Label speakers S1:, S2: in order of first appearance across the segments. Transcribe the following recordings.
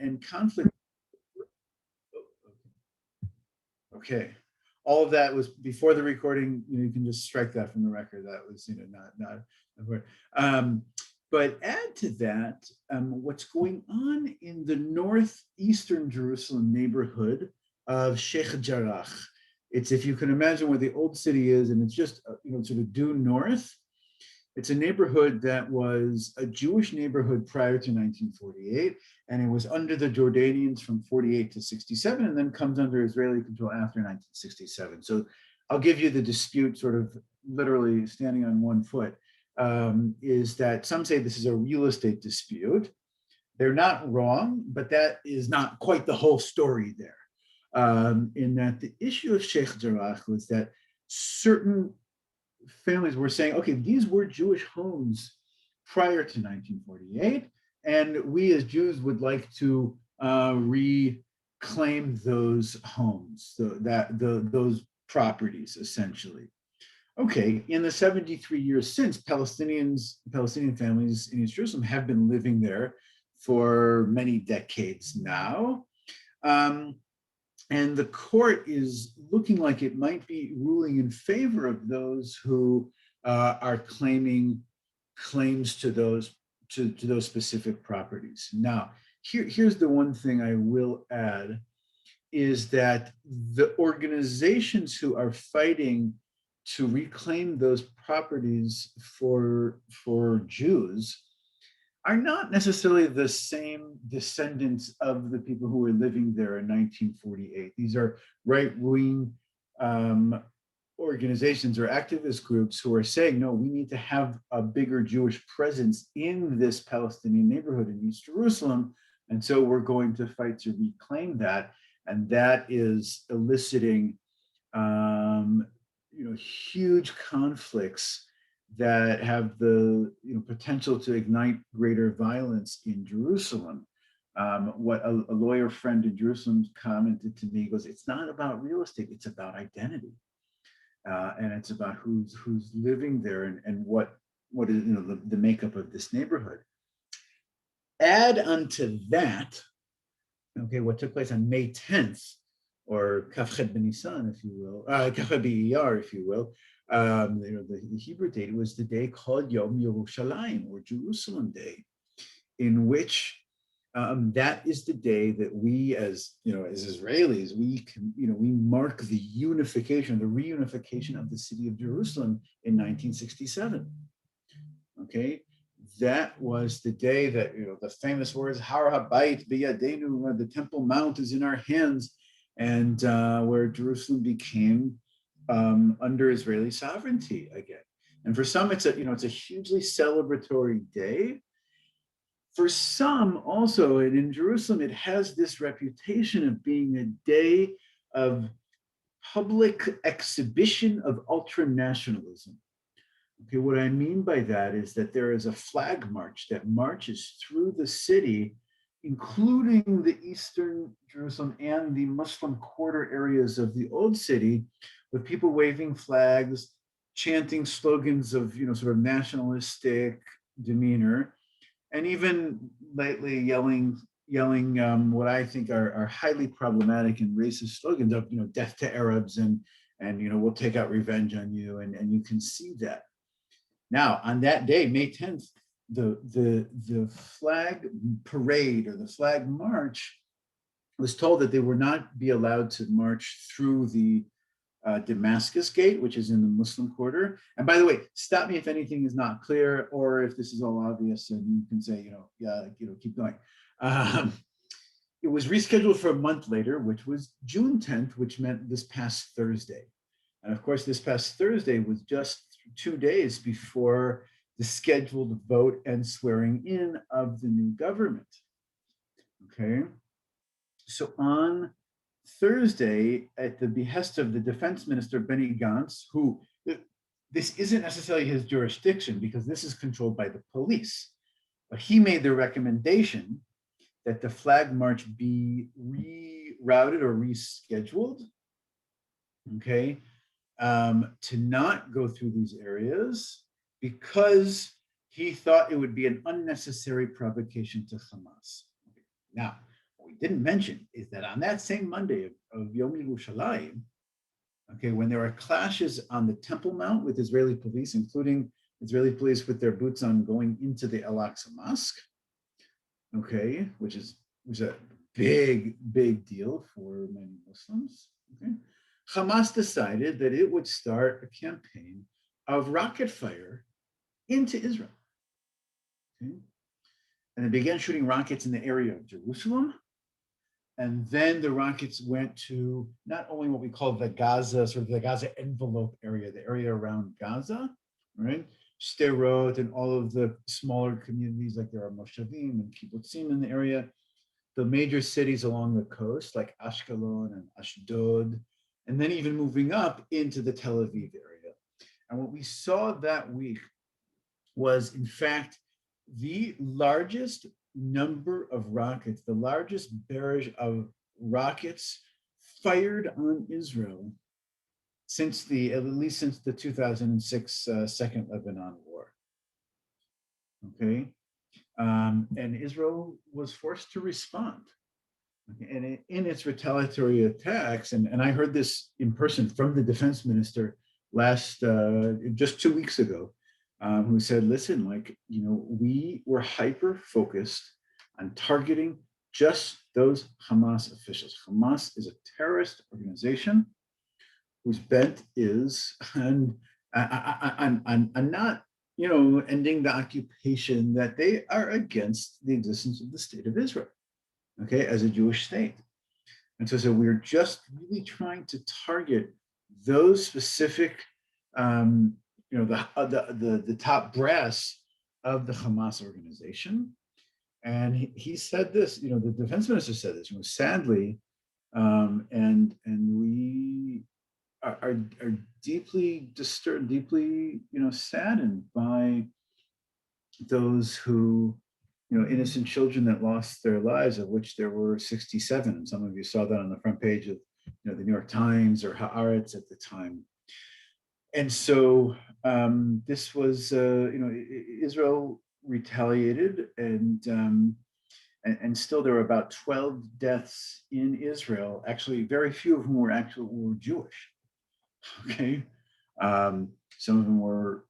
S1: and conflict. Okay. All of that was before the recording. You can just strike that from the record. That was, not important. But add to that what's going on in the northeastern Jerusalem neighborhood of Sheikh Jarrah. It's, if you can imagine where the old city is, and it's just sort of due north. It's a neighborhood that was a Jewish neighborhood prior to 1948, and it was under the Jordanians from 48 to 67, and then comes under Israeli control after 1967. So I'll give you the dispute sort of literally standing on one foot, is that some say this is a real estate dispute. They're not wrong, but that is not quite the whole story there. In that the issue of Sheikh Jarrah was that certain families were saying, okay, these were Jewish homes prior to 1948, and we as Jews would like to reclaim those homes, those properties, essentially. Okay, in the 73 years since, Palestinian families in East Jerusalem have been living there for many decades now. And the court is looking like it might be ruling in favor of those who are claiming claims to those specific properties. Now, here's the one thing I will add, is that the organizations who are fighting to reclaim those properties for Jews are not necessarily the same descendants of the people who were living there in 1948. These are right-wing organizations or activist groups who are saying, no, we need to have a bigger Jewish presence in this Palestinian neighborhood in East Jerusalem, and so we're going to fight to reclaim that. And that is eliciting huge conflicts that have the potential to ignite greater violence in Jerusalem. What a lawyer friend in Jerusalem commented to me, goes, it's not about real estate, it's about identity. And it's about who's living there and what is the makeup of this neighborhood. Add unto that, okay, what took place on May 10th, or Kafchet B'Nisan, if you will, Kafchet B'Iyar, if you will, the Hebrew date. It was the day called Yom Yerushalayim, or Jerusalem Day, in which that is the day that we, as Israelis, we mark the reunification of the city of Jerusalem in 1967. Okay, that was the day that the famous words Har HaBayit B'Yadenu, where the Temple Mount is in our hands, and where Jerusalem became under Israeli sovereignty again. And for some, it's a hugely celebratory day. For some also, and in Jerusalem, it has this reputation of being a day of public exhibition of ultranationalism. Okay, what I mean by that is that there is a flag march that marches through the city, including the eastern Jerusalem and the Muslim quarter areas of the old city, with people waving flags, chanting slogans of sort of nationalistic demeanor, and even lately yelling what I think are highly problematic and racist slogans of death to Arabs and we'll take out revenge on you, and you can see that. Now, on that day, May 10th, the flag parade or the flag march was told that they would not be allowed to march through the Damascus Gate, which is in the Muslim quarter. And by the way, stop me if anything is not clear, or if this is all obvious, and you can say, keep going. It was rescheduled for a month later, which was June 10th, which meant this past Thursday. And of course, this past Thursday was just 2 days before the scheduled vote and swearing in of the new government. Okay, so on Thursday, at the behest of the defense minister, Benny Gantz, who, this isn't necessarily his jurisdiction because this is controlled by the police, but he made the recommendation that the flag march be rerouted or rescheduled, okay, to not go through these areas because he thought it would be an unnecessary provocation to Hamas. Now, we didn't mention is that on that same Monday of Yom Yerushalayim, okay, when there were clashes on the Temple Mount with Israeli police, including Israeli police with their boots on going into the Al-Aqsa Mosque, okay, which is a big deal for many Muslims, okay, Hamas decided that it would start a campaign of rocket fire into Israel, okay? And they began shooting rockets in the area of Jerusalem. And then the rockets went to not only what we call the Gaza, sort of the Gaza envelope area, the area around Gaza, right? Sderot and all of the smaller communities, like there are moshavim and kibbutzim in the area, the major cities along the coast, like Ashkelon and Ashdod, and then even moving up into the Tel Aviv area. And what we saw that week was, in fact, the largest number of rockets, the largest barrage of rockets fired on Israel since at least since the 2006 Second Lebanon War. Okay, and Israel was forced to respond. Okay? And in its retaliatory attacks, and I heard this in person from the defense minister just 2 weeks ago, who said, listen, we were hyper focused on targeting just those Hamas officials. Hamas is a terrorist organization whose bent is on not, ending the occupation, that they are against the existence of the state of Israel, okay, as a Jewish state. And so we're just really trying to target those specific the top brass of the Hamas organization. And he said this, the defense minister said this, sadly, and we are deeply disturbed, deeply, saddened by those who, innocent children that lost their lives, of which there were 67. And some of you saw that on the front page of, the New York Times or Haaretz at the time. And so this was, Israel retaliated, and still there were about 12 deaths in Israel. Actually, very few of whom were Jewish. Okay, some of them were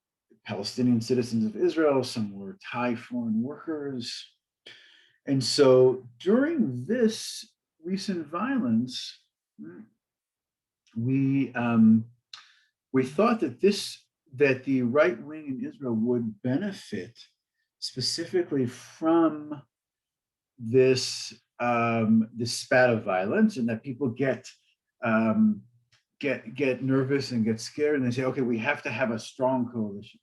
S1: Palestinian citizens of Israel. Some were Thai foreign workers. And so during this recent violence, we thought that the right wing in Israel would benefit specifically from this spat of violence, and that people get nervous and get scared, and they say, okay, we have to have a strong coalition.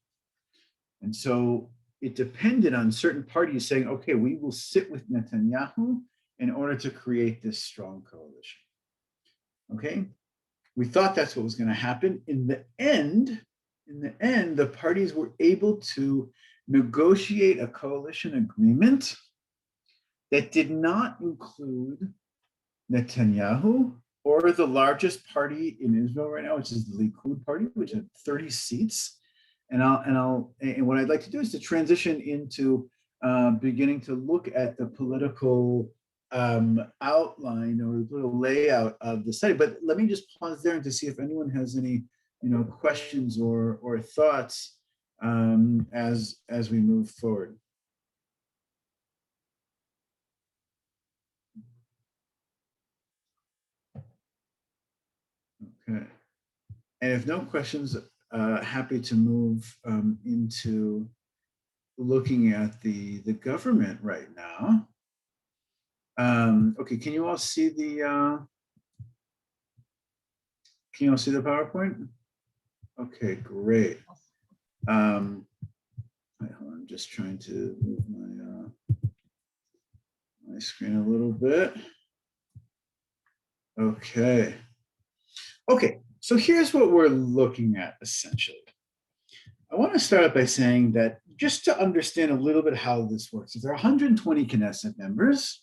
S1: And so it depended on certain parties saying, okay, we will sit with Netanyahu in order to create this strong coalition. Okay, we thought that's what was going to happen. In the end, the parties were able to negotiate a coalition agreement that did not include Netanyahu or the largest party in Israel right now, which is the Likud party, which had 30 seats. And what I'd like to do is to transition into beginning to look at the political outline or little layout of the study. But let me just pause there and to see if anyone has any, questions or thoughts as we move forward. Okay, and if no questions, happy to move into looking at the government right now. Okay, can you all see the PowerPoint? Okay, great. I'm just trying to move my screen a little bit. Okay. Okay, so here's what we're looking at essentially. I want to start out by saying that just to understand a little bit how this works, if there are 120 Knesset members,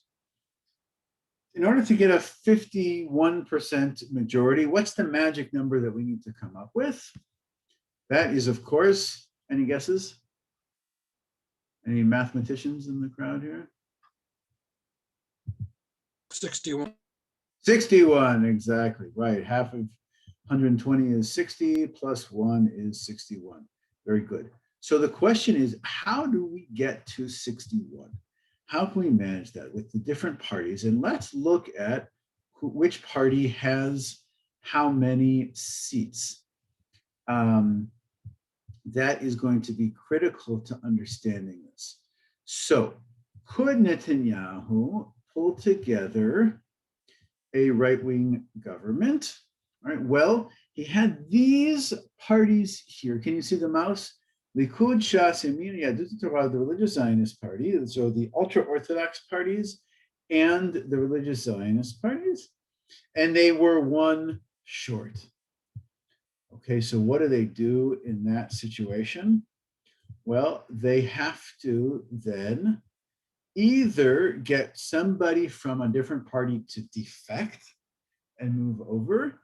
S1: in order to get a 51% majority, what's the magic number that we need to come up with? That is, of course, any guesses? Any mathematicians in the crowd here?
S2: 61.
S1: 61, exactly, right. Half of 120 is 60, plus 1 is 61. Very good. So the question is, how do we get to 61? How can we manage that with the different parties? And let's look at which party has how many seats. That is going to be critical to understanding this. So could Netanyahu pull together a right-wing government? All right, well, he had these parties here. Can you see the mouse? Likud, Shas, Yemin, Yadut Torah, the religious Zionist party, so the ultra-Orthodox parties and the religious Zionist parties, and they were one short. Okay, so what do they do in that situation? Well, they have to then either get somebody from a different party to defect and move over,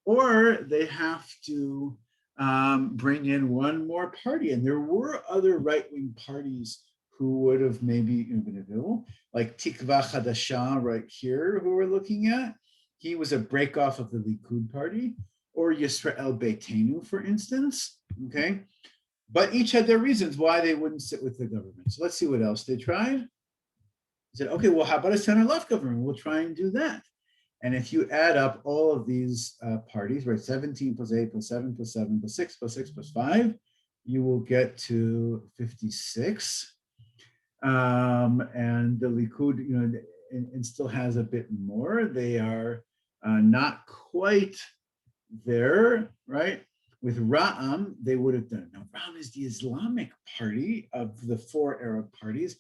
S1: or they have to bring in one more party. And there were other right-wing parties who would have maybe been available, like Tikva Hadasha right here, who we're looking at. He was a breakoff of the Likud party, or Yisrael Beitenu, for instance, okay? But each had their reasons why they wouldn't sit with the government. So let's see what else they tried. They said, okay, well, how about a center-left government? We'll try and do that. And if you add up all of these parties, right, 17 plus 8 plus 7 plus 7 plus 6 plus 6 plus 5, you will get to 56. And the Likud, and still has a bit more. They are not quite there, right? With Ra'am, they would have done. Now, Ra'am is the Islamic party of the 4 Arab parties.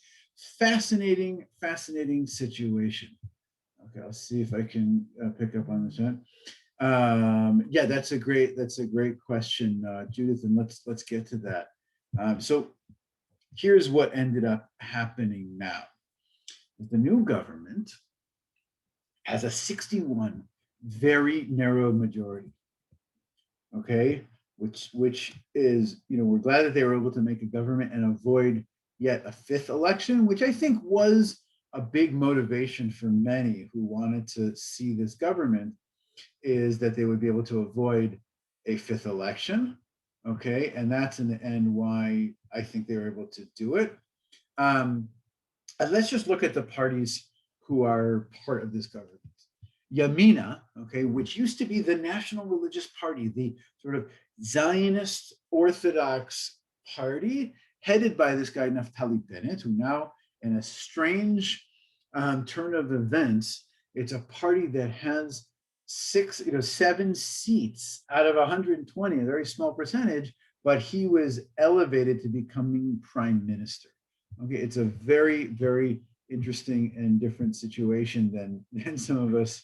S1: Fascinating, fascinating situation. Okay, I'll see if I can pick up on this one. Yeah, that's a great question, Judith, and let's get to that. So here's what ended up happening now. The new government has a 61 very narrow majority. Okay, which is, we're glad that they were able to make a government and avoid yet a 5th election, which I think was a big motivation for many who wanted to see this government, is that they would be able to avoid a 5th election. Okay, and that's in the end why I think they were able to do it. And let's just look at the parties who are part of this government. Yamina, okay, which used to be the National Religious Party, the sort of Zionist Orthodox party, headed by this guy Naftali Bennett, who now, in a strange turn of events, it's a party that has 7 seats out of 120, a very small percentage, but he was elevated to becoming prime minister. Okay, it's a very, very interesting and different situation than some of us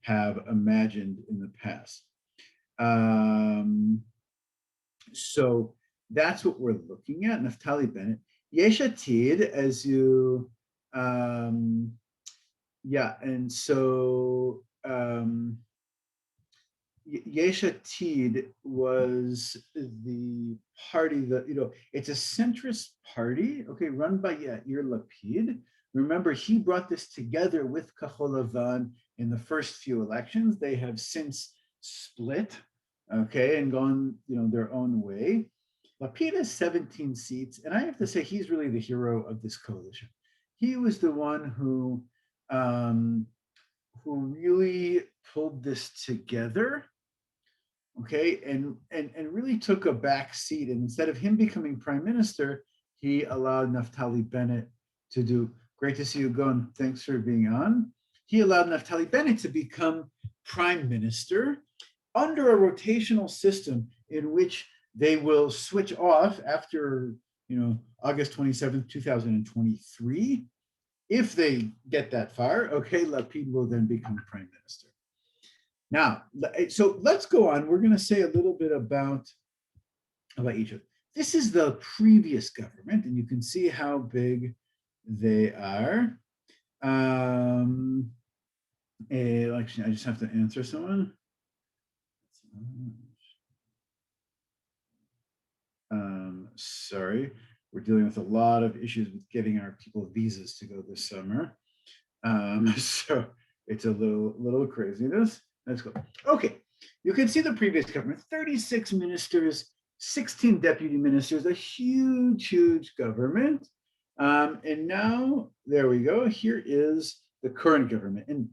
S1: have imagined in the past. So that's what we're looking at, Naftali Bennett. Yesh Atid, as you, yeah, and so Yesh Atid was the party that, it's a centrist party, okay, run by Yair Lapid. Remember, he brought this together with Kahol Lavan in the first few elections. They have since split, okay, and gone, their own way. Lapid has 17 seats, and I have to say he's really the hero of this coalition. He was the one who really pulled this together, okay, and really took a back seat. And instead of him becoming prime minister, he allowed Naftali Bennett to do. Great to see you, Gon. Thanks for being on. He allowed Naftali Bennett to become prime minister under a rotational system in which they will switch off after, August 27th, 2023. If they get that far, okay, Lapid will then become prime minister. Now, so let's go on. We're going to say a little bit about each of them. This is the previous government, and you can see how big they are. Actually, I just have to answer someone. Sorry, we're dealing with a lot of issues with getting our people visas to go this summer. So It's a little craziness. Let's go. Okay, you can see the previous government, 36 ministers, 16 deputy ministers, a huge government. And now, there we go. Here is the current government. And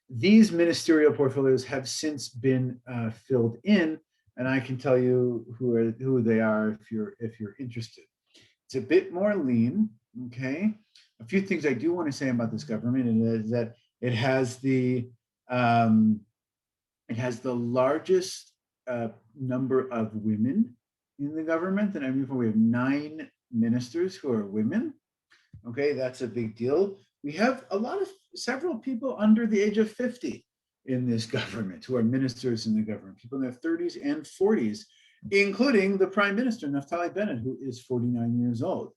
S1: these ministerial portfolios have since been filled in, and I can tell you who they are if you're interested. It's a bit more lean, okay? A few things I do want to say about this government is that it has the largest number of women in the government, and I mean, we have 9 ministers who are women. Okay, that's a big deal. We have several people under the age of 50 in this government who are ministers in the government, people in their 30s and 40s, including the Prime Minister, Naftali Bennett, who is 49 years old.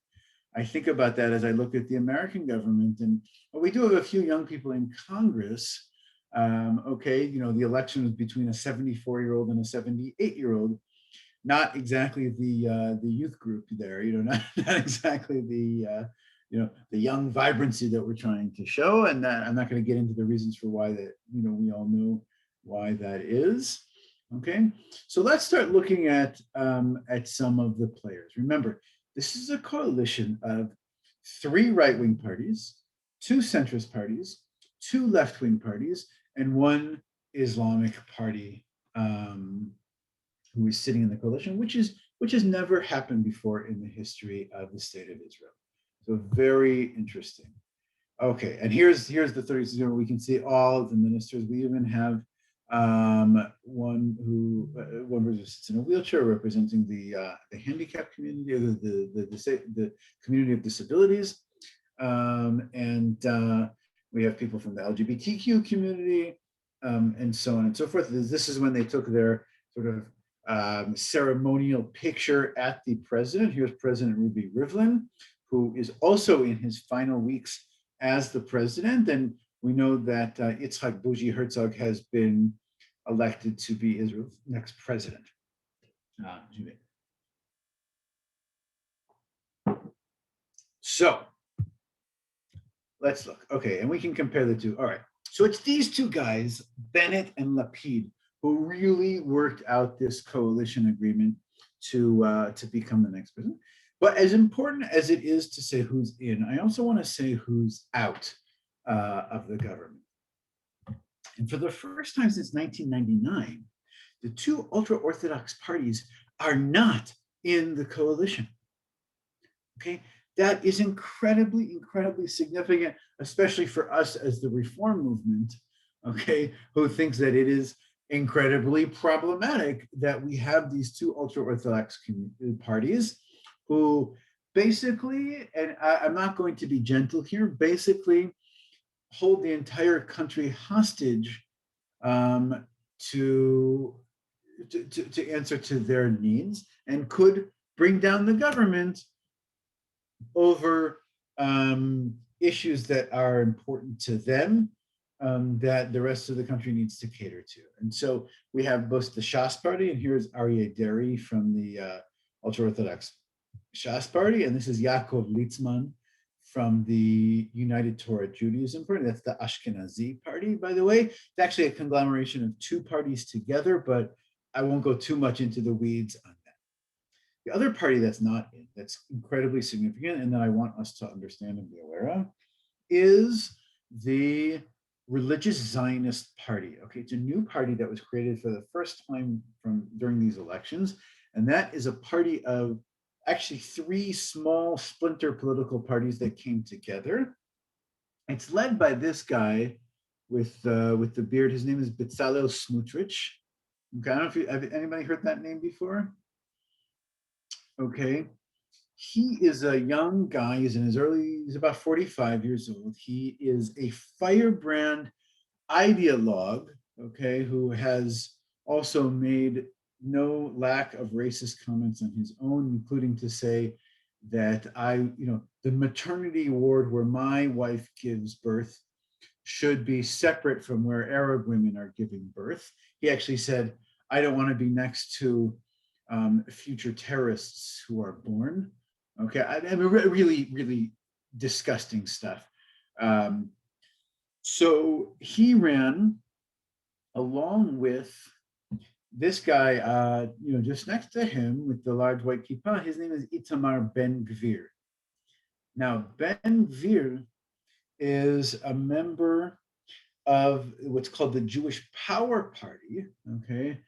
S1: I think about that as I look at the American government, and we do have a few young people in Congress. Okay, you know, the election was between a 74-year-old and a 78-year-old. Not exactly the youth group there, you know, not exactly the the young vibrancy that we're trying to show, and that I'm not going to get into the reasons for why that, you know, we all know why that is. Okay, so let's start looking at some of the players. Remember, this is a coalition of 3 right-wing parties, 2 centrist parties, 2 left-wing parties, and 1 Islamic party who is sitting in the coalition, which has never happened before in the history of the state of Israel. So very interesting. Okay, and here's the 30s. We can see all of the ministers. We even have one who sits in a wheelchair representing the handicapped community, or the community of disabilities, and we have people from the LGBTQ community, and so on and so forth. This is when they took their sort of ceremonial picture at the president. Here's President Ruvi Rivlin, who is also in his final weeks as the president. And we know that Yitzhak Bougie Herzog has been elected to be Israel's next president. So let's look. Okay, and we can compare the two. All right. So it's these 2 guys, Bennett and Lapid, who really worked out this coalition agreement to become the next president. But as important as it is to say who's in, I also want to say who's out of the government. And for the first time since 1999, the 2 ultra-Orthodox parties are not in the coalition. Okay, that is incredibly significant, especially for us as the Reform movement, okay, who thinks that it is incredibly problematic that we have these 2 ultra-Orthodox parties who basically, and I'm not going to be gentle here, basically hold the entire country hostage to answer to their needs, and could bring down the government over issues that are important to them, that the rest of the country needs to cater to. And so we have both the Shas party, and here's Aryeh Deri from the ultra-Orthodox Shas party, and this is Yaakov Litzman from the United Torah Judaism party. That's the Ashkenazi party, by the way. It's actually a conglomeration of 2 parties together, but I won't go too much into the weeds on that. The other party that's not in, that's incredibly significant, and that I want us to understand and be aware of, is the Religious Zionist Party. Okay, it's a new party that was created for the first time during these elections, and that is a party of actually 3 small splinter political parties that came together. It's led by this guy with the beard. His name is Bezalel Smotrich. Okay, I don't know if have anybody heard that name before. Okay, he is a young guy. He's about 45 years old. He is a firebrand ideologue, okay, who has also made no lack of racist comments on his own, including to say that the maternity ward where my wife gives birth should be separate from where Arab women are giving birth. He actually said, I don't want to be next to future terrorists who are born. Okay, I mean, really disgusting stuff. So he ran along with this guy, just next to him with the large white kippah. His name is Itamar Ben Gvir. Now, Ben Gvir is a member of what's called the Jewish Power Party. Okay,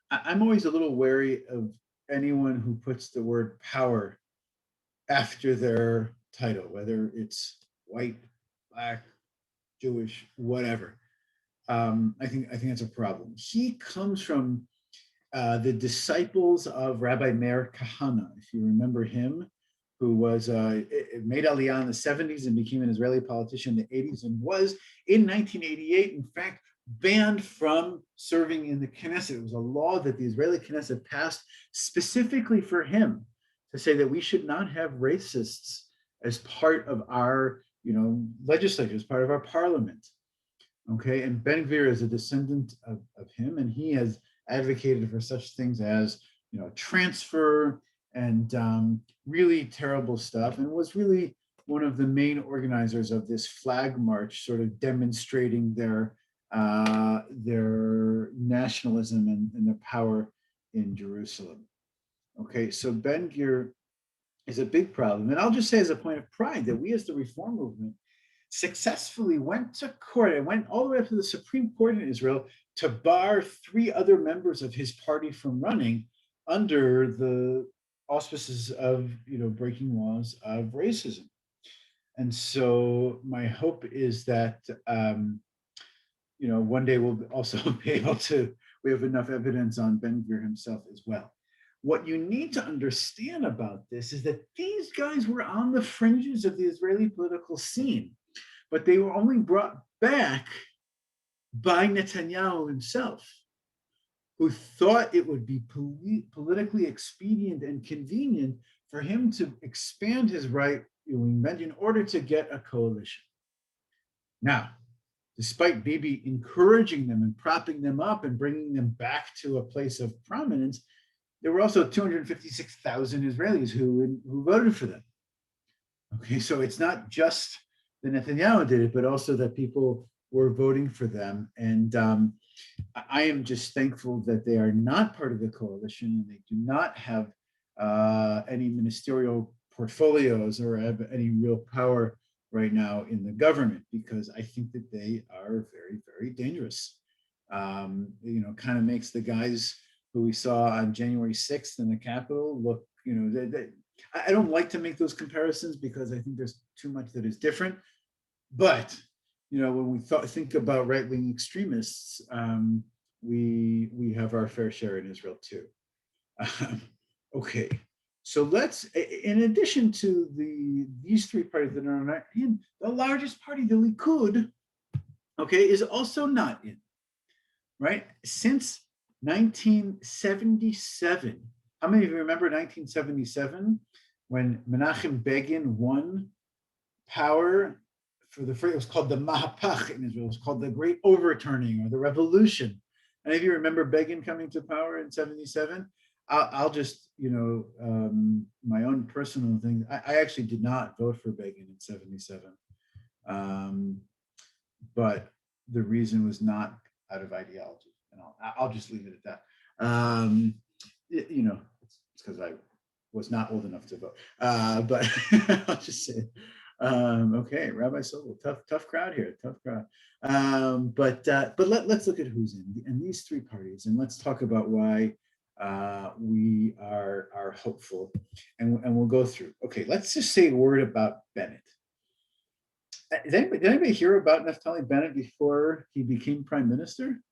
S1: I'm always a little wary of anyone who puts the word power after their title, whether it's white, black, Jewish, whatever. I think that's a problem. He comes from the disciples of Rabbi Meir Kahana, if you remember him, who was made Aliyah in the 70s and became an Israeli politician in the 80s, and was in 1988, in fact, banned from serving in the Knesset. It was a law that the Israeli Knesset passed specifically for him to say that we should not have racists as part of our, legislature, as part of our parliament. Okay, and Ben Gvir is a descendant of him, and he has advocated for such things as, transfer and really terrible stuff, and was really one of the main organizers of this flag march, sort of demonstrating their nationalism and their power in Jerusalem. Okay, so Ben Gvir is a big problem, and I'll just say as a point of pride that we as the Reform movement successfully went to court and went all the way up to the Supreme Court in Israel to bar 3 other members of his party from running under the auspices of, breaking laws of racism. And so my hope is that, one day we'll also be able to, we have enough evidence on Ben Gvir himself as well. What you need to understand about this is that these guys were on the fringes of the Israeli political scene, but they were only brought back by Netanyahu himself, who thought it would be politically expedient and convenient for him to expand his right in order to get a coalition. Now, despite Bibi encouraging them and propping them up and bringing them back to a place of prominence, there were also 256,000 Israelis who voted for them. Okay, so it's not just that Netanyahu did it, but also that people were voting for them. And I am just thankful that they are not part of the coalition and they do not have any ministerial portfolios or have any real power right now in the government, because I think that they are very, very dangerous. Kind of makes the guys who we saw on January 6th in the Capitol look, I don't like to make those comparisons because I think there's too much that is different. But, when we think about right-wing extremists, we have our fair share in Israel too. Okay, so let's, in addition to these 3 parties that are not in, the largest party, the Likud, okay, is also not in, right? Since 1977. How many of you remember 1977 when Menachem Begin won power for the first? It was called the Mahapach in Israel. It was called the Great Overturning or the Revolution. Any of you remember Begin coming to power in 77? I'll just, my own personal thing. I actually did not vote for Begin in 77, but the reason was not out of ideology. And I'll just leave it at that. It's because I was not old enough to vote. But I'll just say, okay, Rabbi Sobel, tough crowd here, tough crowd. But let's look at who's in, and these 3 parties, and let's talk about why we are hopeful, and we'll go through. Okay, let's just say a word about Bennett. Did anybody hear about Naftali Bennett before he became prime minister?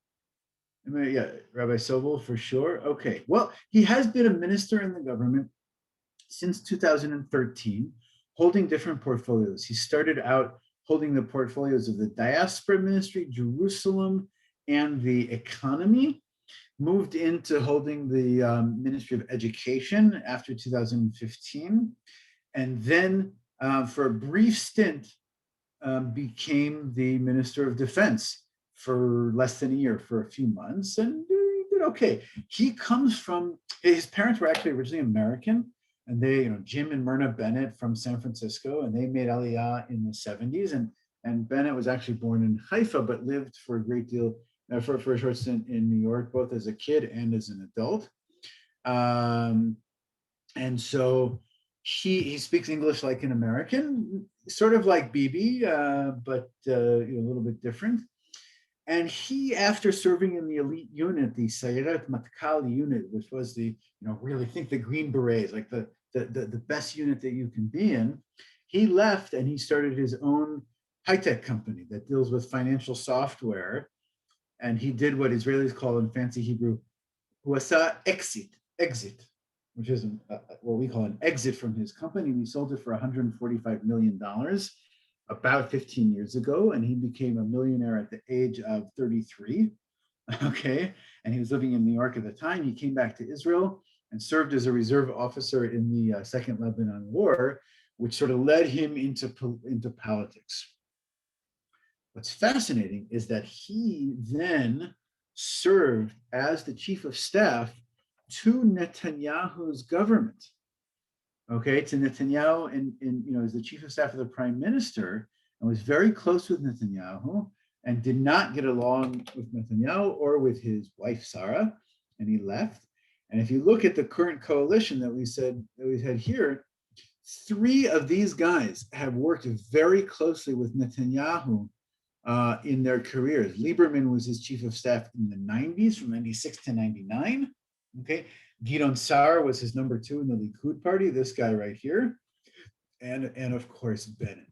S1: Yeah, Rabbi Sobel for sure. Okay, well, he has been a minister in the government since 2013, holding different portfolios. He started out holding the portfolios of the Diaspora Ministry, Jerusalem, and the Economy, moved into holding the Ministry of Education after 2015, and then for a brief stint became the Minister of Defense for less than a year, for a few months, and he did okay. He comes from, his parents were actually originally American, and they, Jim and Myrna Bennett from San Francisco, and they made Aliyah in the 70s, and And Bennett was actually born in Haifa, but lived for a great deal, for a short stint in New York, both as a kid and as an adult. Um, and so he speaks English like an American, sort of like Bibi, but a little bit different. And he, after serving in the elite unit, the Sayeret Matkal unit, which was really think the Green Berets, like the best unit that you can be in, he left and he started his own high-tech company that deals with financial software. And he did what Israelis call in fancy Hebrew, huasa exit, which is what we call an exit from his company. We sold it for $145 million about 15 years ago, and he became a millionaire at the age of 33. Okay, and he was living in New York at the time. He came back to Israel and served as a reserve officer in the Second Lebanon War, which sort of led him into politics. What's fascinating is that he then served as the chief of staff to Netanyahu's government. Okay, to Netanyahu, as the chief of staff of the prime minister, and was very close with Netanyahu, and did not get along with Netanyahu or with his wife Sarah, and he left. And if you look at the current coalition that we had here, three of these guys have worked very closely with Netanyahu in their careers. Lieberman was his chief of staff in the 90s, from 96 to 99. Okay, Gideon Sa'ar was his number two in the Likud party, this guy right here, and of course Bennett.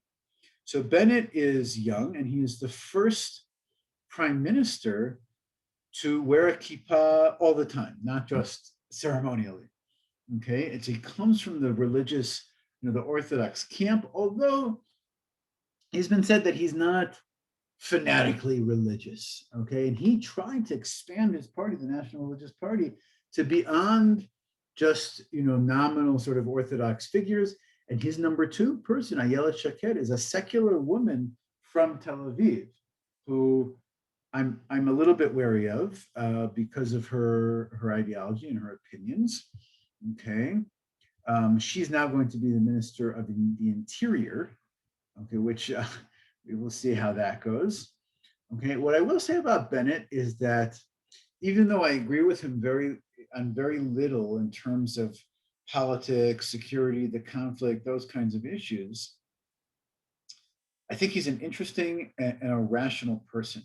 S1: So Bennett is young, and he is the first prime minister to wear a kippah all the time, not just ceremonially. Okay, he comes from the religious, the Orthodox camp, although he's been said that he's not fanatically religious. Okay, and he tried to expand his party, the National Religious Party, to beyond just nominal sort of Orthodox figures. And his number two person, Ayelet Shaked, is a secular woman from Tel Aviv, who I'm a little bit wary of because of her ideology and her opinions. Okay, she's now going to be the Minister of the Interior. Okay, which we will see how that goes. Okay, what I will say about Bennett is that even though I agree with him on very little in terms of politics, security, the conflict, those kinds of issues, I think he's an interesting and a rational person.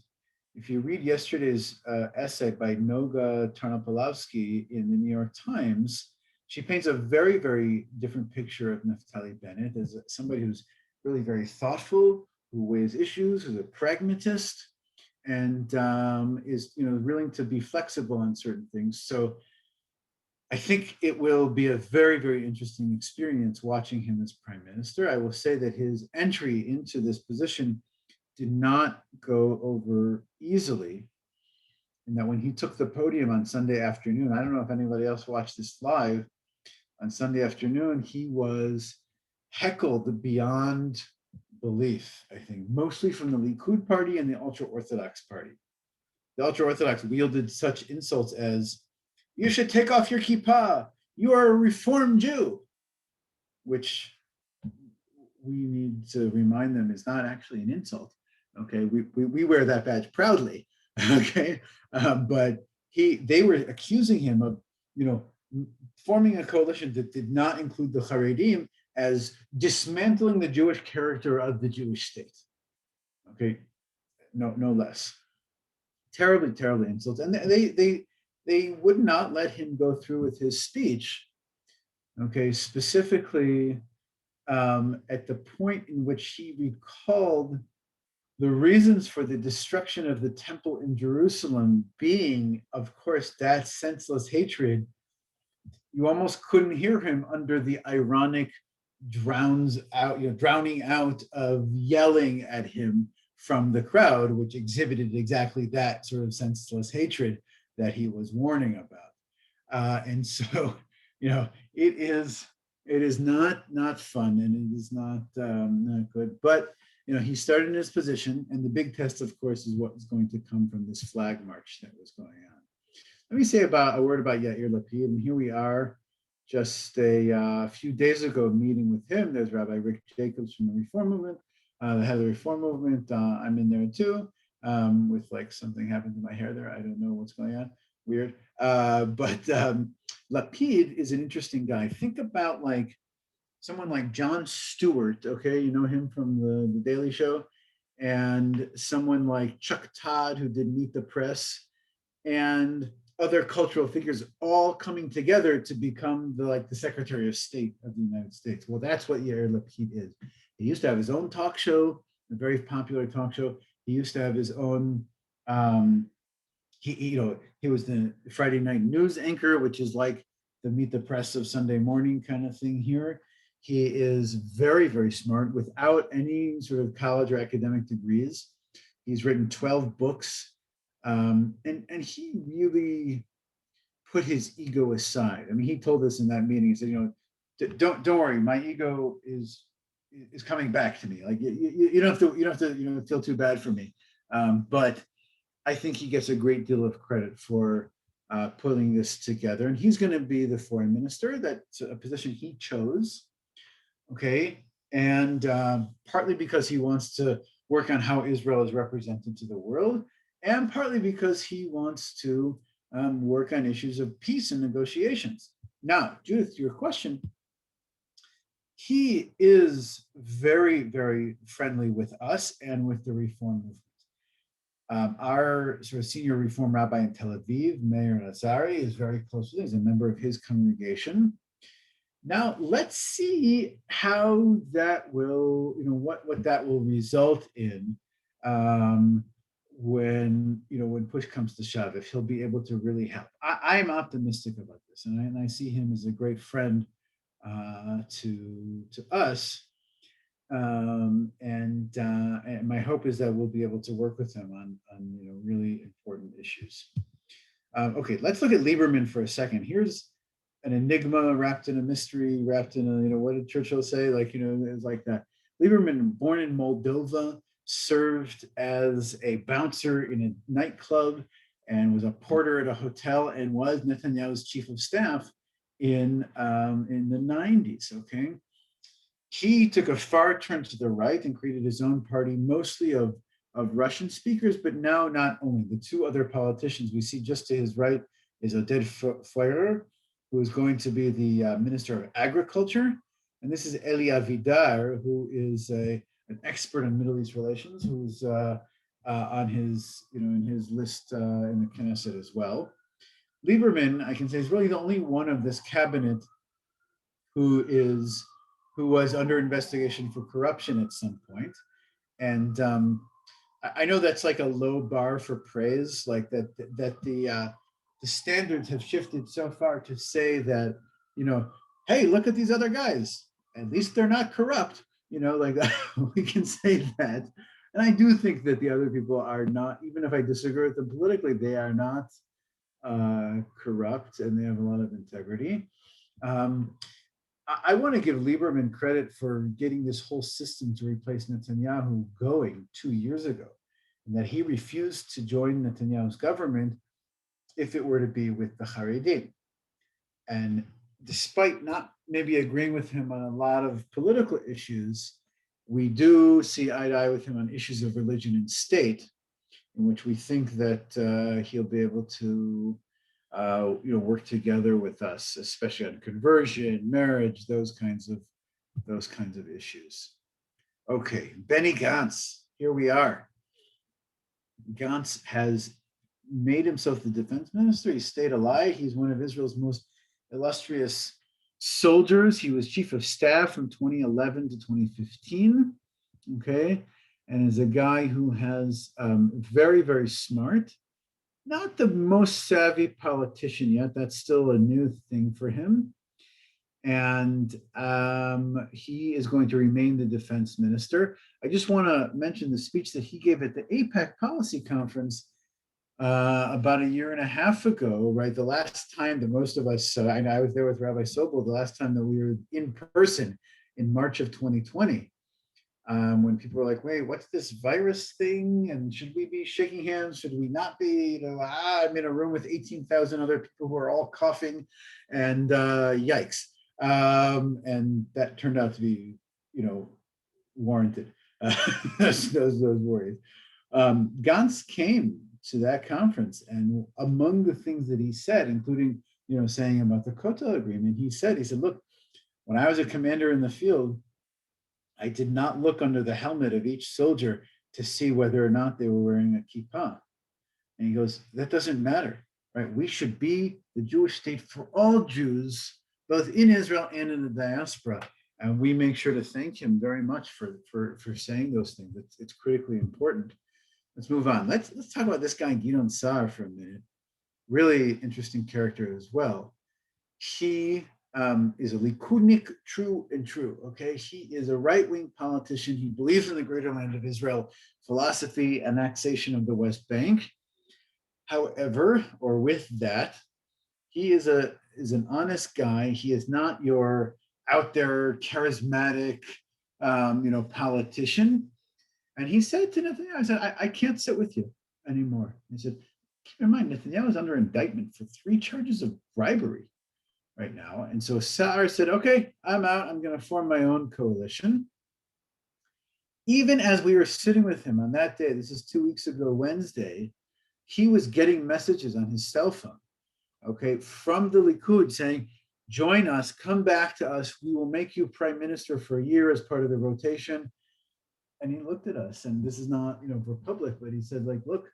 S1: If you read yesterday's essay by Noga Tarnopolovsky in the New York Times, she paints a very, very different picture of Naftali Bennett as somebody who's really very thoughtful, who weighs issues, who's a pragmatist, and is willing to be flexible on certain things. So I think it will be a very, very interesting experience watching him as prime minister. I will say that his entry into this position did not go over easily, and that when he took the podium on Sunday afternoon, I don't know if anybody else watched this live, on Sunday afternoon, he was heckled beyond belief, I think, mostly from the Likud party and the ultra-Orthodox party. The ultra-Orthodox wielded such insults as, "You should take off your kippah, you are a reformed Jew," which we need to remind them is not actually an insult. Okay, we wear that badge proudly. Okay, but they were accusing him of, forming a coalition that did not include the Haredim as dismantling the Jewish character of the Jewish state. Okay, no less. Terribly, terribly insults, and they would not let him go through with his speech. Okay, specifically at the point in which he recalled the reasons for the destruction of the temple in Jerusalem being, of course, that senseless hatred. You almost couldn't hear him under the ironic drowning out of yelling at him from the crowd, which exhibited exactly that sort of senseless hatred that he was warning about. And so, it is not fun, and it is not good. But he started in his position, and the big test, of course, is what is going to come from this flag march that was going on. Let me say a word about Yair Lapid, and here we are, just a few days ago, meeting with him. There's Rabbi Rick Jacobs from the Reform Movement, the head of the reform movement. I'm in there too, with like something happened to my hair there. I don't know what's going on. Weird. But Lapid is an interesting guy. Think about like someone like Jon Stewart, okay, you know him from the Daily Show, and someone like Chuck Todd, who did Meet the Press, and other cultural figures all coming together to become the Secretary of State of the United States. Well, that's what Yair Lapid is. He used to have his own talk show, a very popular talk show. He used to have his own. He was the Friday night news anchor, which is like the Meet the Press of Sunday morning kind of thing here. He is very, very smart without any sort of college or academic degrees. He's written 12 books. And he really put his ego aside. I mean, he told us in that meeting, he said, don't worry, my ego is coming back to me. Like you don't have to feel too bad for me. But I think he gets a great deal of credit for putting this together. And he's going to be the foreign minister. That's a position he chose. Okay. And partly because he wants to work on how Israel is represented to the world, and partly because he wants to work on issues of peace and negotiations. Now, Judith, to your question, he is very, very friendly with us and with the reform movement. Our sort of senior reform rabbi in Tel Aviv, Meir Azari, is very close to him. He's a member of his congregation. Now, let's see how that will, what that will result in when push comes to shove, if he'll be able to really help. I'm optimistic about this, and I see him as a great friend to us. And my hope is that we'll be able to work with him on really important issues. Okay, let's look at Lieberman for a second. Here's an enigma wrapped in a mystery, wrapped in a, what did Churchill say? It's like that. Lieberman, born in Moldova, served as a bouncer in a nightclub and was a porter at a hotel and was Netanyahu's chief of staff in the 90s, okay? He took a far turn to the right and created his own party, mostly of Russian speakers, but now not only. The two other politicians we see just to his right is Oded Feurer, who is going to be the Minister of Agriculture. And this is Eli Avidar, who is an expert on Middle East relations, who's on his, in his list in the Knesset as well. Lieberman, I can say, is really the only one of this cabinet who was under investigation for corruption at some point. And I know that's like a low bar for praise, like that the standards have shifted so far to say that, hey, look at these other guys. At least they're not corrupt, like we can say that. And I do think that the other people are not, even if I disagree with them politically, they are not corrupt and they have a lot of integrity. I want to give Lieberman credit for getting this whole system to replace Netanyahu going 2 years ago, and that he refused to join Netanyahu's government if it were to be with the Haredim. And despite not maybe agreeing with him on a lot of political issues, we do see eye to eye with him on issues of religion and state, in which we think that he'll be able to work together with us, especially on conversion, marriage, those kinds of issues. Okay, Benny Gantz, here we are. Gantz has made himself the defense minister. He stayed alive. He's one of Israel's most illustrious soldiers. He was chief of staff from 2011 to 2015. Okay, and is a guy who has very, very smart. Not the most savvy politician yet. That's still a new thing for him. And he is going to remain the defense minister. I just want to mention the speech that he gave at the AIPAC policy conference about a year and a half ago, right? The last time that most of us, I was there with Rabbi Sobel, the last time that we were in person in March of 2020. When people were like, wait, what's this virus thing? And should we be shaking hands? Should we not be? I'm in a room with 18,000 other people who are all coughing, and yikes. And that turned out to be, warranted. those worries. Gantz came to that conference, and among the things that he said, including saying about the Kotel agreement, he said, look, when I was a commander in the field, I did not look under the helmet of each soldier to see whether or not they were wearing a kippah. And he goes, that doesn't matter, right? We should be the Jewish state for all Jews, both in Israel and in the diaspora. And we make sure to thank him very much for saying those things. It's critically important. Let's move on. Let's talk about this guy, Gideon Sa'ar, for a minute. Really interesting character as well. He is a Likudnik, true and true. Okay, he is a right-wing politician. He believes in the greater land of Israel philosophy, annexation of the West Bank. However, or with that, he is an honest guy. He is not your out there charismatic, politician. And he said to Netanyahu, I said, I can't sit with you anymore. He said, keep in mind, Netanyahu is under indictment for 3 charges of bribery right now. And so Sa'ar said, okay, I'm out. I'm going to form my own coalition. Even as we were sitting with him on that day, this is 2 weeks ago, Wednesday, he was getting messages on his cell phone, okay, from the Likud saying, join us, come back to us. We will make you prime minister for a year as part of the rotation. And he looked at us, and this is not, for public, but he said, like, look,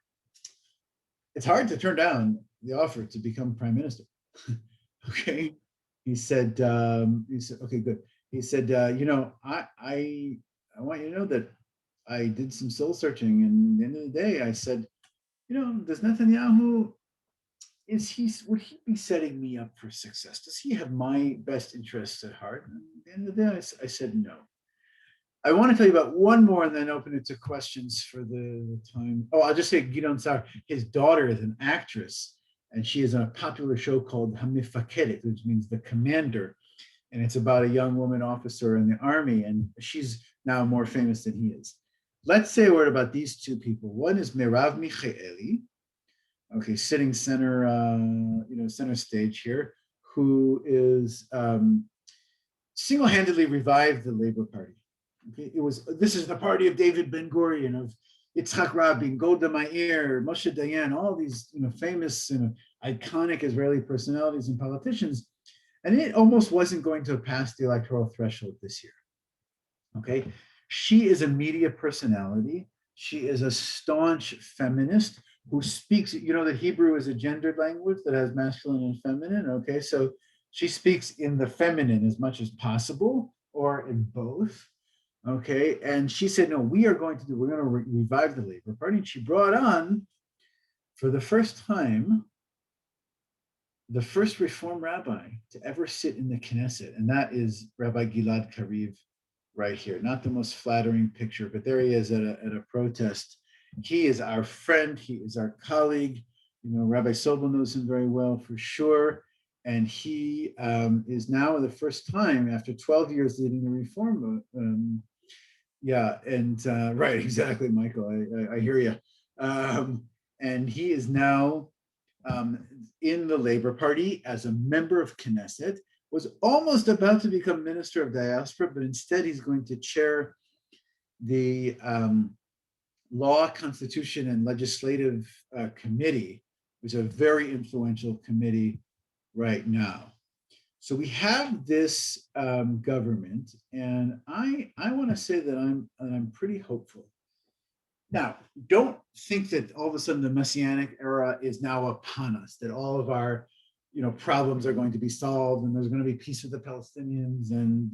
S1: it's hard to turn down the offer to become prime minister. Okay. He said, okay, good. He said, I want you to know that I did some soul searching, and at the end of the day, I said, does Netanyahu, would he be setting me up for success? Does he have my best interests at heart? And at the end of the day, I said no. I want to tell you about one more and then open it to questions for the time. Oh, I'll just say Gideon Sa'ar, his daughter is an actress, and she is on a popular show called Hamifakedet, which means the commander. And it's about a young woman officer in the army, and she's now more famous than he is. Let's say a word about these 2 people. One is Merav Michaeli, okay, sitting center, center stage here, who is single-handedly revived the Labor Party. Okay, this is the party of David Ben-Gurion, of Yitzhak Rabin, Golda Meir, Moshe Dayan, all these famous, iconic Israeli personalities and politicians, and it almost wasn't going to pass the electoral threshold this year. Okay, she is a media personality. She is a staunch feminist who speaks. That Hebrew is a gendered language that has masculine and feminine. Okay, so she speaks in the feminine as much as possible, or in both. Okay, and she said, no, we're going to revive the Labor Party. And she brought on, for the first time, the first Reform rabbi to ever sit in the Knesset, and that is Rabbi Gilad Kariv right here. Not the most flattering picture, but there he is at a protest. He is our friend. He is our colleague. Rabbi Sobel knows him very well for sure. And he is now the first time after 12 years leading the Reform. Right, exactly, Michael. I hear you. And he is now in the Labor Party as a member of Knesset, was almost about to become Minister of Diaspora, but instead he's going to chair the Law, Constitution, and Legislative Committee, which is a very influential committee right now. So we have this government, and I want to say that I'm pretty hopeful. Now, don't think that all of a sudden the Messianic era is now upon us, that all of our problems are going to be solved, and there's going to be peace with the Palestinians, and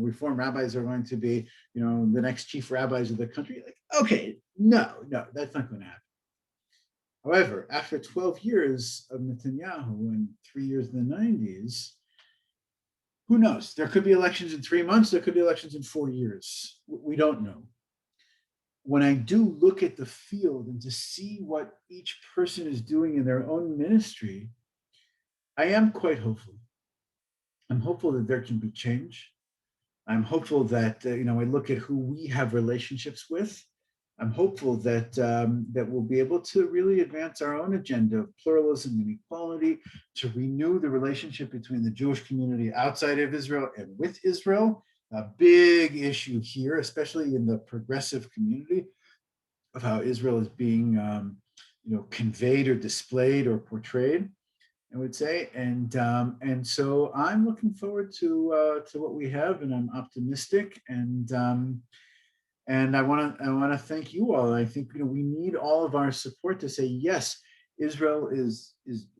S1: Reform rabbis are going to be the next chief rabbis of the country. Like, okay, no, that's not going to happen. However, after 12 years of Netanyahu and 3 years in the 90s, who knows? There could be elections in 3 months. There could be elections in 4 years. We don't know. When I do look at the field and to see what each person is doing in their own ministry, I am quite hopeful. I'm hopeful that there can be change. I'm hopeful that, I look at who we have relationships with. I'm hopeful that that we'll be able to really advance our own agenda of pluralism and equality, to renew the relationship between the Jewish community outside of Israel and with Israel, a big issue here, especially in the progressive community, of how Israel is being, conveyed or displayed or portrayed, I would say, and so I'm looking forward to what we have, and I'm optimistic, and I want to thank you all. I think we need all of our support to say yes, Israel is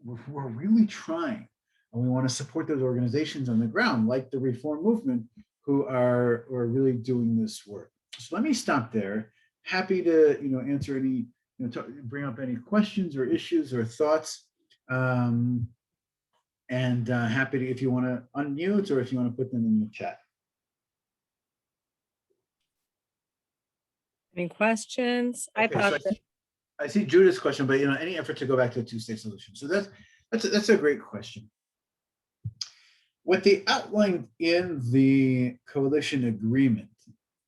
S1: we're really trying, and we want to support those organizations on the ground, like the Reform Movement, who are really doing this work. So let me stop there. Happy to answer any bring up any questions or issues or thoughts. Um, and happy to if you want to unmute or if you want to put them in the chat.
S2: Any questions?
S1: Okay, I see Judith's question, but any effort to go back to a two-state solution. So that's a great question. What they outlined in the coalition agreement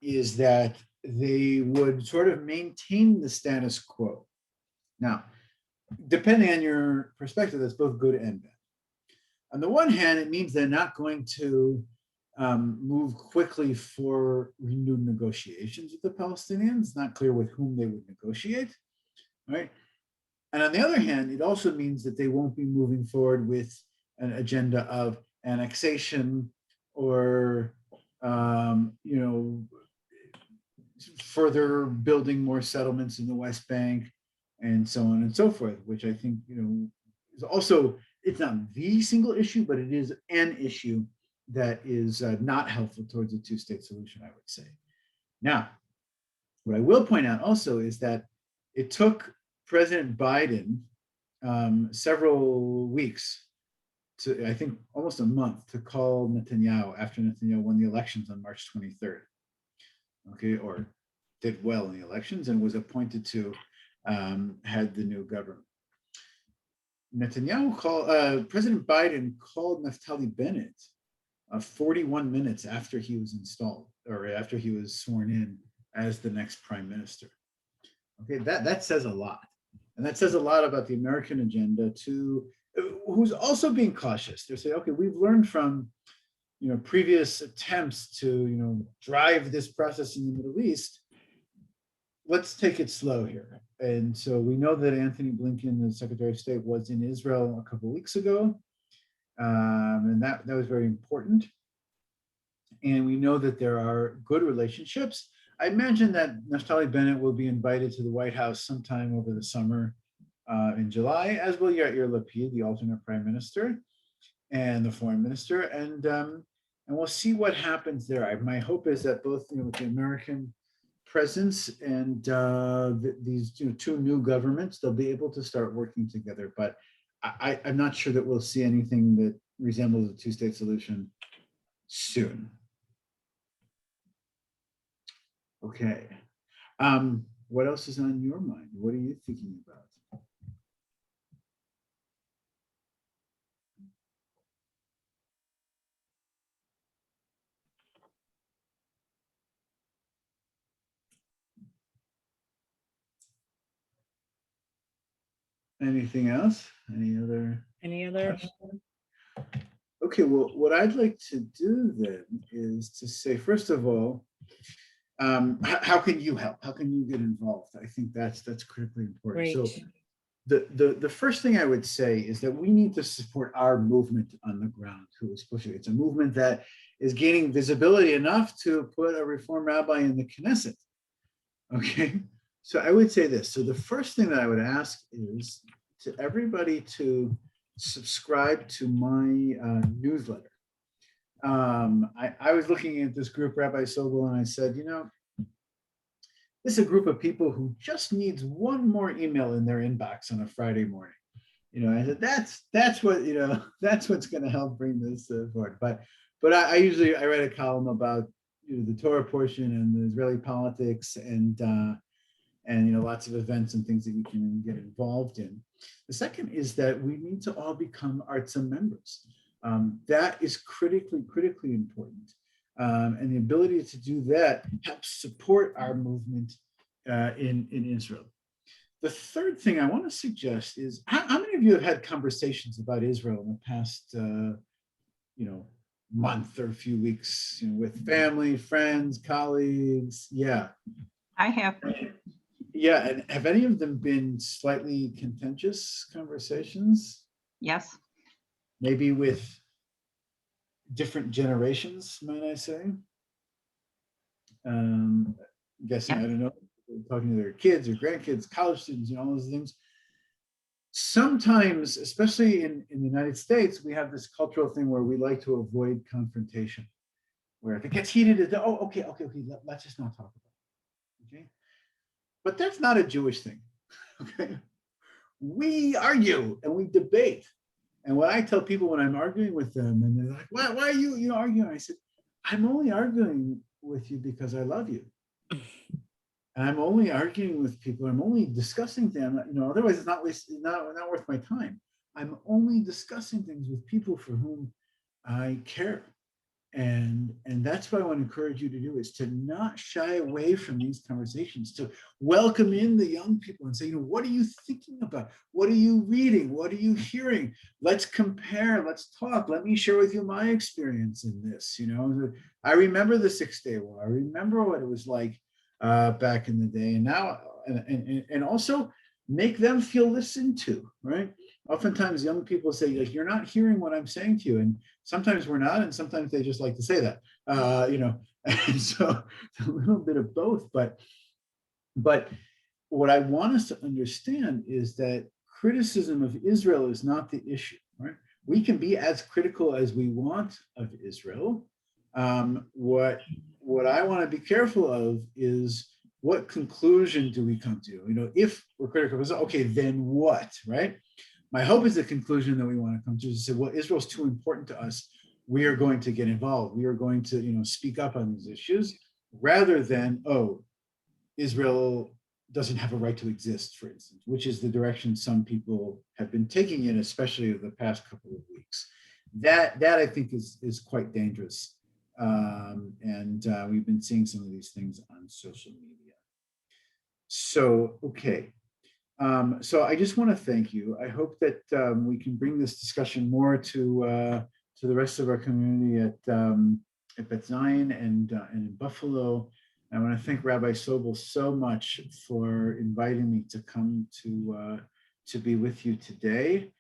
S1: is that they would sort of maintain the status quo. Now, depending on your perspective, that's both good and bad. On the one hand, it means they're not going to move quickly for renewed negotiations with the Palestinians. It's not clear with whom they would negotiate, right? And on the other hand, it also means that they won't be moving forward with an agenda of annexation or, further building more settlements in the West Bank and so on and so forth, which I think, is also, it's not the single issue, but it is an issue that is not helpful towards a two-state solution, I would say. Now, what I will point out also is that it took President Biden several weeks to, I think almost a month, to call Netanyahu after Netanyahu won the elections on March 23rd, okay, or did well in the elections and was appointed to head the new government. President Biden called Naftali Bennett 41 minutes after he was installed, or after he was sworn in as the next prime minister. Okay, that says a lot. And that says a lot about the American agenda, who's also being cautious. They're saying, okay, we've learned from previous attempts to drive this process in the Middle East. Let's take it slow here. And so we know that Anthony Blinken, the Secretary of State, was in Israel a couple of weeks ago. And that was very important. And we know that there are good relationships. I imagine that Naftali Bennett will be invited to the White House sometime over the summer in July, as will Yair Lapid, the alternate prime minister, and the foreign minister. And we'll see what happens there. My hope is that both with the American presence and these two new governments, they'll be able to start working together. But I'm not sure that we'll see anything that resembles a two-state solution soon. Okay. What else is on your mind? What are you thinking about? Anything else? Any other? Okay, well, what I'd like to do then is to say, first of all, how can you help? How can you get involved? I think that's critically important.
S2: Great.
S1: So the first thing I would say is that we need to support our movement on the ground who is pushing. It's a movement that is gaining visibility enough to put a Reform rabbi in the Knesset. Okay, so I would say this. So the first thing that I would ask is to everybody to subscribe to my newsletter. I was looking at this group, Rabbi Sobel, and I said, this is a group of people who just needs one more email in their inbox on a Friday morning. I said that's what that's what's going to help bring this forward. But I usually write a column about the Torah portion and the Israeli politics and lots of events and things that you can get involved in. The second is that we need to all become Artza members. That is critically important. And the ability to do that helps support our movement in Israel. The third thing I want to suggest is, how many of you have had conversations about Israel in the past, month or a few weeks, with family, friends, colleagues. Yeah.
S2: I have.
S1: Yeah. And have any of them been slightly contentious conversations?
S2: Yes.
S1: Maybe with different generations, might I say? Um, guessing, I
S2: Yes.
S1: don't know, talking to their kids or grandkids, college students, all those things. Sometimes, especially in the United States, we have this cultural thing where we like to avoid confrontation. Where if it gets heated, okay, let's just not talk about it. Okay. But that's not a Jewish thing. Okay. We argue and we debate. And what I tell people when I'm arguing with them, and they're like, why are you arguing? I said, I'm only arguing with you because I love you. And I'm only arguing with people. I'm only discussing them. Otherwise it's not worth my time. I'm only discussing things with people for whom I care. And that's what I want to encourage you to do, is to not shy away from these conversations, to welcome in the young people and say, what are you thinking about? What are you reading? What are you hearing? Let's compare, let's talk. Let me share with you my experience in this. I remember the 6-Day War. I remember what it was like back in the day. And now, and also make them feel listened to, right? Oftentimes young people say, like, you're not hearing what I'm saying to you. And sometimes we're not, and sometimes they just like to say that, and so a little bit of both. But what I want us to understand is that criticism of Israel is not the issue, right? We can be as critical as we want of Israel. What I want to be careful of is, what conclusion do we come to? If we're critical, okay, then what, right? My hope is the conclusion that we want to come to is to say, well, Israel's too important to us. We are going to get involved. We are going to, speak up on these issues, rather than, Israel doesn't have a right to exist, for instance, which is the direction some people have been taking in, especially over the past couple of weeks. That I think is quite dangerous. And we've been seeing some of these things on social media. So, okay. So I just want to thank you. I hope that we can bring this discussion more to the rest of our community at Beth Zion and in Buffalo. I want to thank Rabbi Sobel so much for inviting me to come to be with you today,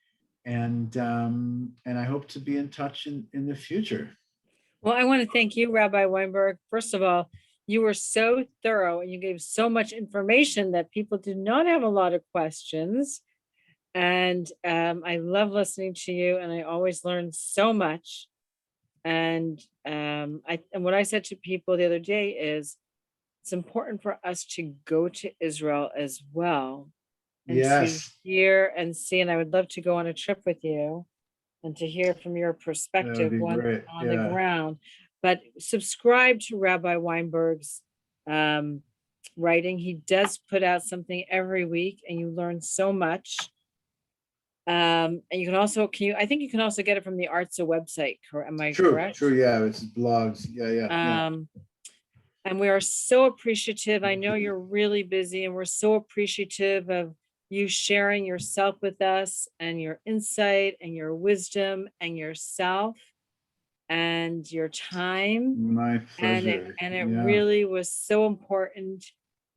S1: and I hope to be in touch in the future.
S3: Well, I want to thank you, Rabbi Weinberg. First of all, you were so thorough and you gave so much information that people did not have a lot of questions. And I love listening to you, and I always learn so much. And what I said to people the other day is, it's important for us to go to Israel as well, and
S1: Yes,
S3: to hear and see. And I would love to go on a trip with you and to hear from your
S1: that would
S3: perspective
S1: be
S3: on
S1: great.
S3: the ground. But subscribe to Rabbi Weinberg's writing. He does put out something every week, and you learn so much. And you can also, I think you can also get it from the ARTSA website. Am I correct?
S1: True. Yeah, it's blogs. Yeah.
S3: And we are so appreciative. I know you're really busy, and we're so appreciative of you sharing yourself with us, and your insight and your wisdom and yourself and your time.
S1: My pleasure.
S3: And it really was so important,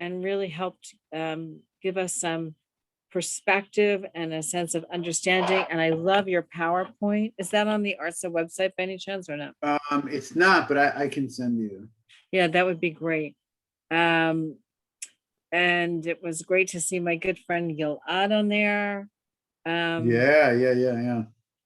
S3: and really helped give us some perspective and a sense of understanding. And I love your PowerPoint. Is that on the ARTSA website by any chance, or not?
S1: It's not, but I can send you.
S3: Yeah, that would be great. And it was great to see my good friend Gilad on there.
S1: Yeah.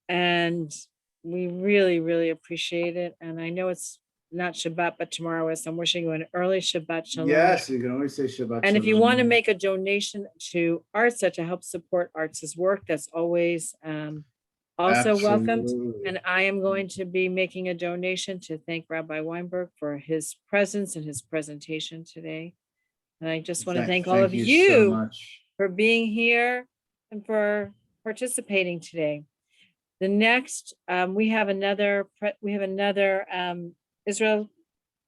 S3: And we really, really appreciate it. And I know it's not Shabbat, but tomorrow is. So I'm wishing you an early Shabbat Shalom.
S1: Yes, you can always say Shabbat
S3: And if you
S1: Shalom.
S3: want to make a donation to ARTSA to help support ARTSA's work, that's always also welcomed.
S1: Absolutely.
S3: And I am going to be making a donation to thank Rabbi Weinberg for his presence and his presentation today. And I just want to thank all of
S1: so
S3: you
S1: much
S3: for being here and for participating today. The next, we have another Israel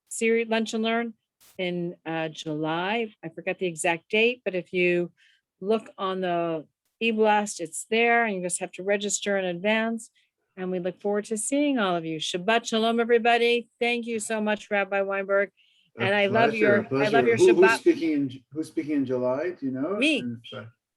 S3: series Lunch and Learn in July. I forgot the exact date, but if you look on the eBlast, it's there, and you just have to register in advance. And we look forward to seeing all of you. Shabbat shalom, everybody. Thank you so much, Rabbi Weinberg. And I love your Shabbat.
S1: Who's speaking in July? Do you know?
S3: Me.
S1: And,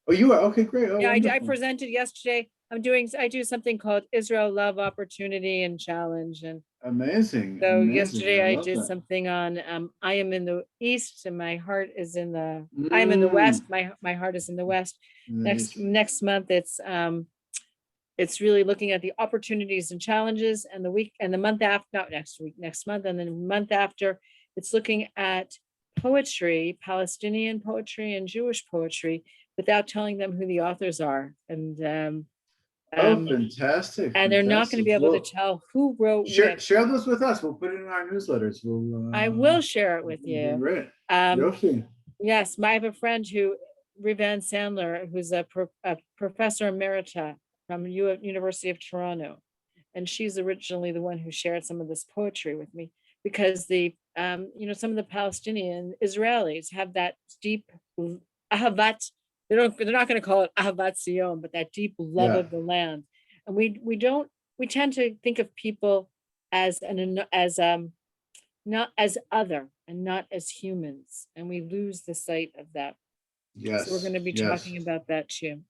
S1: oh, you are? Okay, great. Oh,
S3: Yeah, I
S1: wonderful.
S3: presented yesterday. I do something called Israel Love, Opportunity, and Challenge. And
S1: Amazing.
S3: so
S1: amazing.
S3: yesterday I
S1: love
S3: did
S1: that.
S3: something on I am in the east and my heart is in the I am in the west. My heart is in the west.
S1: Nice.
S3: Next month it's really looking at the opportunities and challenges, and the month after, not next week, next month, and then the month after, it's looking at poetry, Palestinian poetry and Jewish poetry, without telling them who the authors are. And
S1: fantastic.
S3: and they're not going to be able to tell who wrote
S1: share
S3: which.
S1: those with us. We'll put it in our newsletters.
S3: I will share it with you.
S1: Great.
S3: Yes, I have a friend who, Rivan Sandler, who's a professor emerita from University of Toronto. And she's originally the one who shared some of this poetry with me, because the, some of the Palestinian Israelis have that deep ahavat. They're not going to call it ahavat Zion, but that deep love of the land. And we tend to think of people as not as other and not as humans. And we lose the sight of that.
S1: Yes.
S3: So we're going to be talking about that too.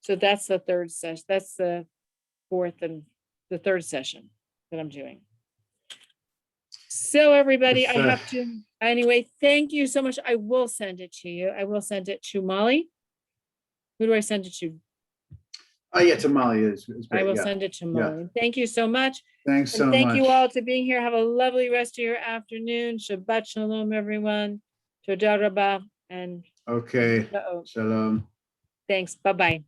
S3: So that's the third session. That's the fourth and the third session that I'm doing. So everybody, I have to, anyway, thank you so much. I will send it to you. I will send it to Molly. Who do I send it to?
S1: Oh yeah, to Molly. It's great.
S3: I will send it to Molly. Thank you so much.
S1: Thanks so much.
S3: Thank you all to being here. Have a lovely rest of your afternoon. Shabbat shalom, everyone. Toda rabah. And
S1: okay. Shalom.
S3: Thanks. Bye-bye.